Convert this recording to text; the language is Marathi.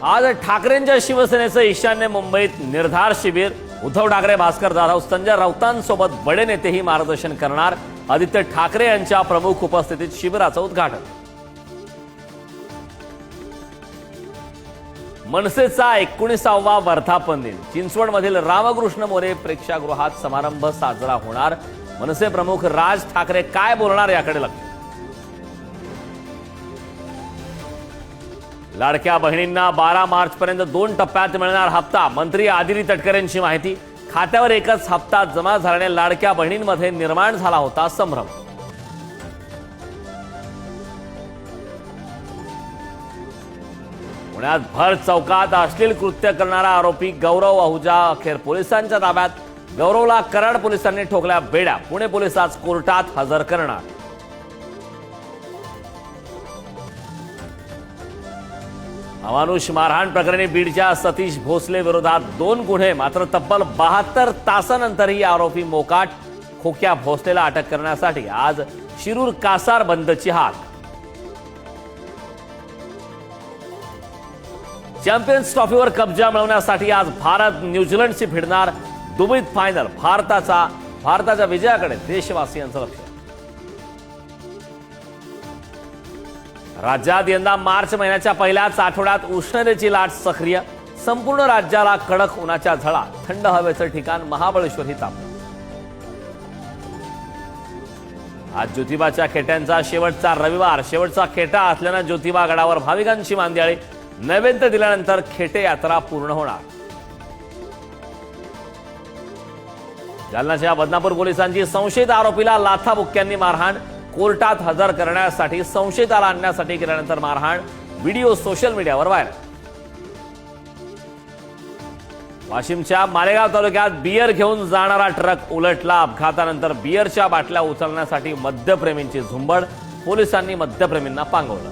आज ठाकरेंच्या शिवसेनेचं ईशान्य मुंबईत निर्धार शिबिर। उद्धव ठाकरे, भास्कर जाधव, संजय राऊतांसोबत बडे नेतेही मार्गदर्शन करणार। आदित्य ठाकरे यांच्या प्रमुख उपस्थितीत शिबिराचं उद्घाटन। मनसेचा 19वा वर्धापन दिन चिंचवडमधील रामकृष्ण मोरे प्रेक्षागृहात समारंभ साजरा होणार। मनसे प्रमुख राज ठाकरे काय बोलणार याकडे लक्ष। लाडक्या बहिणींना 12 मार्चपर्यंत 2 टप्प्यात मिळणार हप्ता। मंत्री आदिती तटकरेंची माहिती। खात्यावर एकच हप्ता जमा झाल्याने लाडक्या बहिणींमध्ये निर्माण झाला होता संभ्रम। पुण्यात भर चौकात अश्लील कृत्य करणारा आरोपी गौरव आहुजा अखेर पोलिसांच्या ताब्यात। गौरवला कराड पोलिसांनी ठोकल्या बेड्या। पुणे पोलीस आज कोर्टात हजर करणार। अमानुष मारहाण प्रकरणी बीडच्या सतीश भोसले विरोधात 2 गुन्हे। मात्र तब्बल 72 तासांनंतरही आरोपी मोकाट। खोक्या भोसलेला अटक करण्यासाठी आज शिरूर कासार बंदची हाक। चॅम्पियन्स ट्रॉफीवर कब्जा मिळवण्यासाठी आज भारत न्यूझीलंडशी भिडणार। दुबईत फायनल। भारताच्या विजयाकडे देशवासियांचं लक्ष। राज्यात यंदा मार्च महिन्याच्या पहिल्याच आठवड्यात उष्णतेची लाट सक्रिय। संपूर्ण राज्याला कडक उन्हाच्या झळा। थंड हवेचं ठिकाण महाबळेश्वर ही तापलं। आज ज्योतिबाच्या खेट्यांचा शेवटचा रविवार। शेवटचा खेटा असल्यानं ज्योतिबा गडावर भाविकांची मांदियाळी। नैवेद्य दिल्यानंतर खेटे यात्रा पूर्ण होणार। जालन्याच्या बदनापूर पोलिसांची संशयित आरोपीला लाथाबुक्क्यांनी मारहाण। कोर्टात हजर करण्यासाठी संशयिताला आणण्यासाठी केल्यानंतर मारहाण। व्हिडिओ सोशल मीडियावर व्हायरल। वाशिमच्या मालेगाव तालुक्यात बियर घेऊन जाणारा ट्रक उलटला। अपघातानंतर बियरच्या बाटल्या उचलण्यासाठी मद्यप्रेमींची झुंबड। पोलिसांनी मद्यप्रेमींना पांगवलं।